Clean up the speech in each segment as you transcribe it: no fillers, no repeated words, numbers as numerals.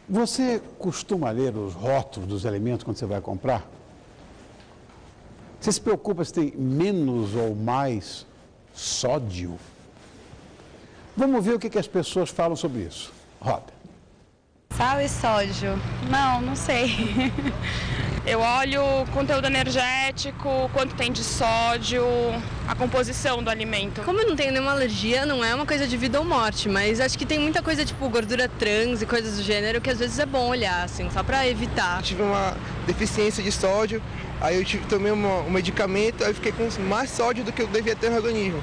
Você costuma ler os rótulos dos alimentos quando você vai comprar? Você se preocupa se tem menos ou mais sódio? Vamos ver o que as pessoas falam sobre isso. Roda. Sal e sódio? Não sei. Eu olho o conteúdo energético, quanto tem de sódio, a composição do alimento. Como eu não tenho nenhuma alergia, não é uma coisa de vida ou morte, mas acho que tem muita coisa tipo gordura trans e coisas do gênero que às vezes é bom olhar, assim, só pra evitar. Eu tive uma deficiência de sódio, aí eu tomei um medicamento, aí eu fiquei com mais sódio do que eu devia ter no organismo.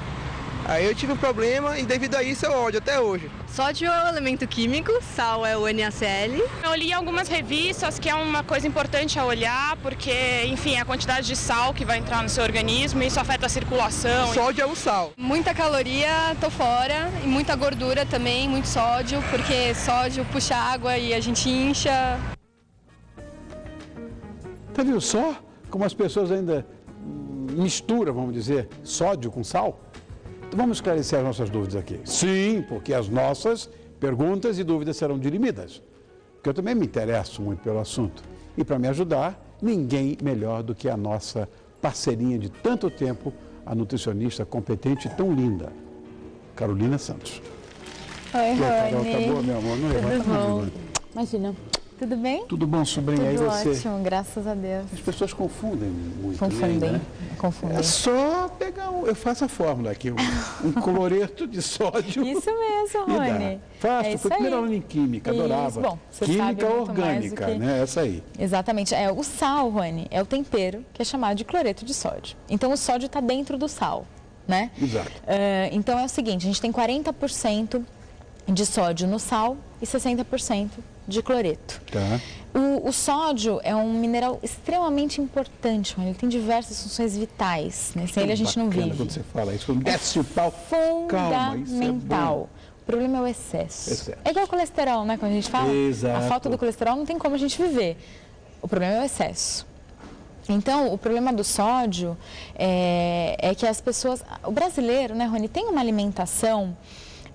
Aí eu tive um problema e devido a isso eu ódio até hoje. Sódio é o elemento químico, sal é o NaCl. Eu li algumas revistas que é uma coisa importante a olhar, porque, enfim, a quantidade de sal que vai entrar no seu organismo, isso afeta a circulação. Sódio é um sal. Muita caloria, tô fora, e muita gordura também, muito sódio, porque sódio puxa água e a gente incha. Tá vendo só como as pessoas ainda misturam, vamos dizer, sódio com sal? Então vamos esclarecer as nossas dúvidas aqui. Sim, porque as nossas perguntas e dúvidas serão dirimidas. Porque eu também me interesso muito pelo assunto. E para me ajudar, ninguém melhor do que a nossa parceirinha de tanto tempo, a nutricionista competente e tão linda, Carolina Santos. Oi, Rony. Carol, tá boa, meu amor? Não levanta a mão. Imagina. Tudo bem? Tudo bom, sobrinha? Tudo Aí você? ótimo, graças a Deus. As pessoas confundem muito. Confundem, né? confundem. É só pegar eu faço a fórmula aqui, um cloreto de sódio. Isso mesmo, Rony. Faço, É fui primeiro aluno em química, adorava. Isso, bom, você química sabe muito orgânica, mais do que... né? Essa aí. Exatamente. O sal, Rony, é o tempero que é chamado de cloreto de sódio. Então o sódio está dentro do sal, né? Exato. Então é o seguinte, a gente tem 40% de sódio no sal e 60% de cloreto. Tá. O sódio é um mineral extremamente importante, ele tem diversas funções vitais, né? Sem ele a gente não vive. Quando você fala isso, quando desce o pau, calma, isso é fundamental. bom. O problema é o excesso. Excesso. É igual o colesterol, né? Quando a gente fala, Exato. a falta do colesterol não tem como a gente viver. O problema é o excesso. Então, o problema do sódio é que as pessoas... O brasileiro, né, Rony, tem uma alimentação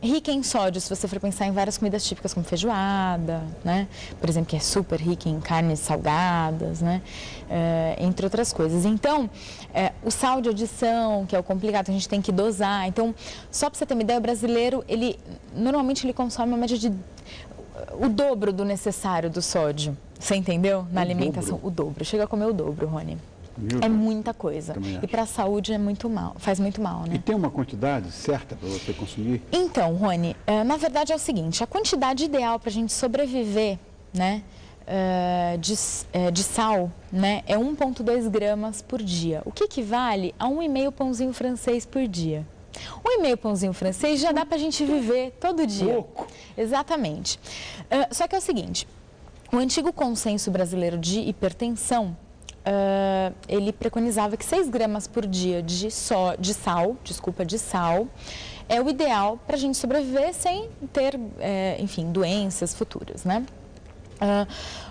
rica em sódio, se você for pensar em várias comidas típicas, como feijoada, né? Por exemplo, que é super rica em carnes salgadas, né? Entre outras coisas. Então, o sal de adição, que é o complicado, a gente tem que dosar. Então, só para você ter uma ideia, o brasileiro, normalmente ele consome uma média de o dobro do necessário do sódio. Você entendeu? Na alimentação, o dobro. Chega a comer o dobro, Rony. É muita coisa. E para a saúde é muito mal, faz muito mal, né? E tem uma quantidade certa para você consumir? Então, Rony, na verdade é o seguinte, a quantidade ideal para a gente sobreviver, né, de sal, né, é 1,2 gramas por dia, o que equivale a 1,5 pãozinho francês por dia. 1,5 pãozinho francês já dá para a gente viver todo dia. Pouco. Exatamente. Só que é o seguinte, o antigo consenso brasileiro de hipertensão, ele preconizava que 6 gramas por dia de sal é o ideal para a gente sobreviver sem ter, enfim, doenças futuras, né?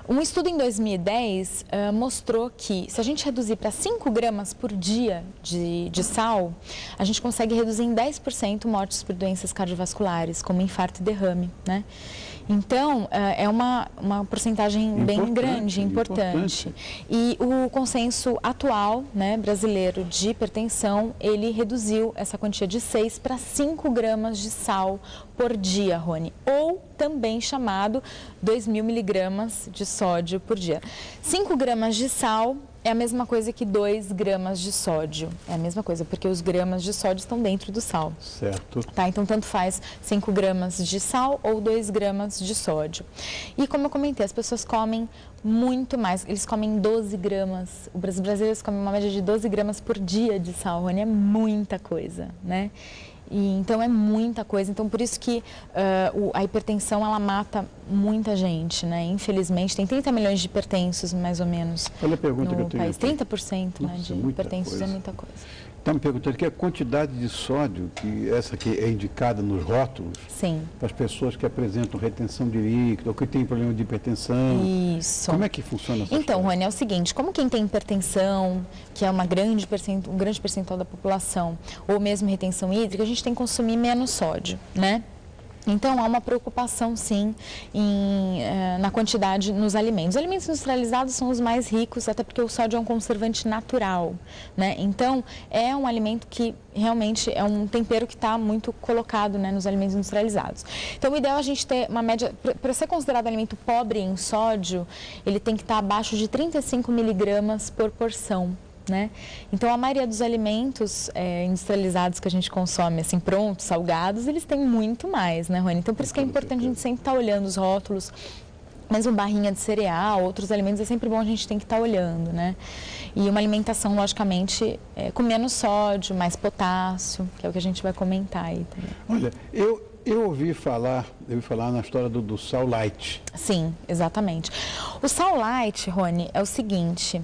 Um estudo em 2010 mostrou que se a gente reduzir para 5 gramas por dia de sal, a gente consegue reduzir em 10% mortes por doenças cardiovasculares, como infarto e derrame, né? Então, é uma porcentagem bem grande, importante. E o consenso atual, né, brasileiro de hipertensão, ele reduziu essa quantia de 6 para 5 gramas de sal por dia, Rony. Ou também chamado 2.000 miligramas de sódio por dia. 5 gramas de sal é a mesma coisa que 2 gramas de sódio. É a mesma coisa, porque os gramas de sódio estão dentro do sal. Certo. Tá, então tanto faz 5 gramas de sal ou 2 gramas de sódio. E como eu comentei, as pessoas comem muito mais. Eles comem 12 gramas. Os brasileiros comem uma média de 12 gramas por dia de sal, Rony. É muita coisa, né? Então é muita coisa, então por isso que a hipertensão ela mata muita gente, né? Infelizmente tem 30 milhões de hipertensos mais ou menos. Olha a pergunta que eu tenho país. 30%, né, de hipertensos coisa. É muita coisa. Está me perguntando aqui a quantidade de sódio, que essa que é indicada nos rótulos, para as pessoas que apresentam retenção de líquido ou que têm problema de hipertensão. Isso. Como é que funciona essa Então, história? Rony, é o seguinte, como quem tem hipertensão, que é um grande percentual da população, ou mesmo retenção hídrica, a gente tem que consumir menos sódio, né? Então, há uma preocupação, sim, na quantidade nos alimentos. Os alimentos industrializados são os mais ricos, até porque o sódio é um conservante natural, né? Então, é um alimento que realmente é um tempero que está muito colocado, né, nos alimentos industrializados. Então, o ideal é a gente ter uma média, para ser considerado alimento pobre em sódio, ele tem que estar abaixo de 35 miligramas por porção. Né? Então, a maioria dos alimentos industrializados que a gente consome, assim, prontos, salgados, eles têm muito mais, né, Rony? Então, por isso que é importante a gente sempre estar olhando os rótulos, mesmo barrinha de cereal, outros alimentos, é sempre bom a gente tem que estar olhando, né? E uma alimentação, logicamente, com menos sódio, mais potássio, que é o que a gente vai comentar aí também. Olha, eu ouvi falar na história do sal light. Sim, exatamente. O sal light, Rony, é o seguinte,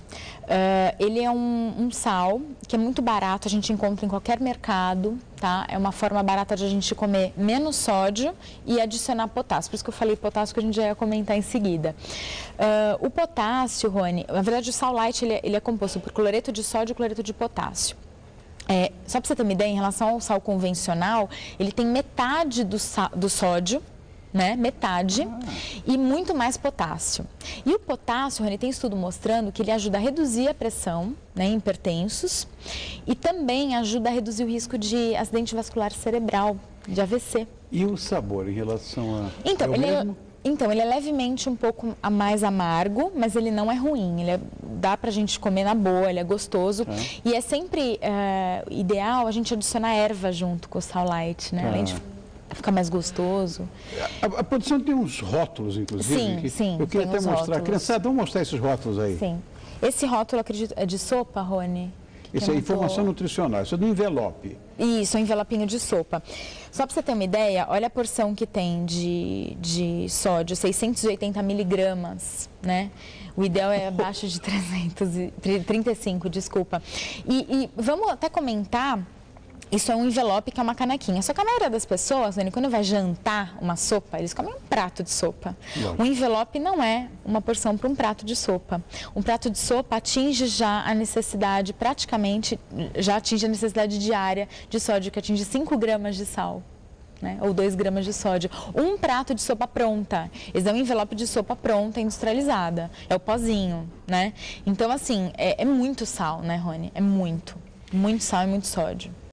ele é um sal que é muito barato, a gente encontra em qualquer mercado, tá? É uma forma barata de a gente comer menos sódio e adicionar potássio. Por isso que eu falei potássio, que a gente já ia comentar em seguida. O potássio, Rony, na verdade o sal light ele é composto por cloreto de sódio e cloreto de potássio. Só para você ter uma ideia, em relação ao sal convencional, ele tem metade do sódio, né? Metade, e muito mais potássio. E o potássio, Rony, tem estudo mostrando que ele ajuda a reduzir a pressão, né, em hipertensos, e também ajuda a reduzir o risco de acidente vascular cerebral, de AVC. E o sabor em relação a... Então, ele é levemente um pouco mais amargo, mas ele não é ruim. Dá pra gente comer na boa, ele é gostoso. E é sempre ideal a gente adicionar erva junto com o sal light, né? Além de ficar mais gostoso. A produção tem uns rótulos, inclusive. Sim, eu queria até mostrar. Rótulos. Criançada, vamos mostrar esses rótulos aí. Sim. Esse rótulo, acredito, é de sopa, Rony? Isso é informação nutricional, isso é do envelope. Isso, um envelopinho de sopa. Só para você ter uma ideia, olha a porção que tem de sódio, 680 miligramas, né? O ideal é abaixo de 335, desculpa. E vamos até comentar, isso é um envelope que é uma canequinha. Só que a maioria das pessoas, né, quando vai jantar uma sopa, eles comem um prato de sopa. Um envelope não é uma porção para um prato de sopa. Um prato de sopa atinge já a necessidade, praticamente, já atinge a necessidade diária de sódio, que atinge 5 gramas de sal. Né? Ou 2 gramas de sódio. Um prato de sopa pronta. Esse é um envelope de sopa pronta, industrializada. É o pozinho, né? Então, assim, é muito sal, né, Rony? É muito. Muito sal e muito sódio.